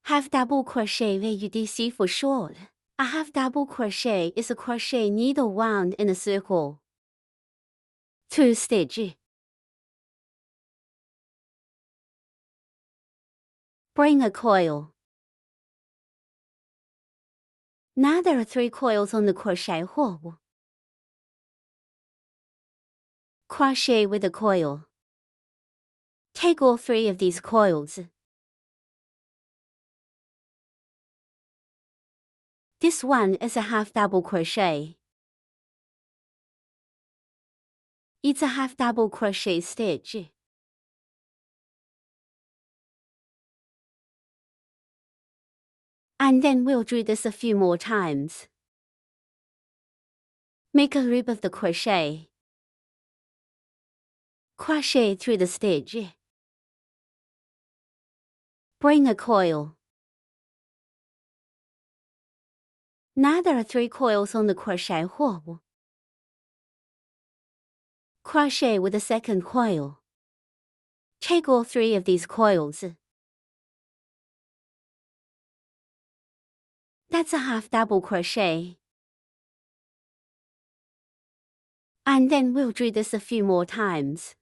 Half double crochet VUDC for short. A half double crochet is a crochet needle wound in a circle. 2 stitch. Bring a coil. Now there are 3 coils on the crochet hook. Crochet with a coil. Take all 3 of these coils. This one is a half double crochet. It's a half double crochet stitch. And then we'll do this a few more times. Make a loop of the crochet. Crochet through the stitch. Bring a coil. Now there are 3 coils on the crochet hook. Crochet with the second coil. Take all 3 of these coils. That's a half double crochet. And then we'll do this a few more times.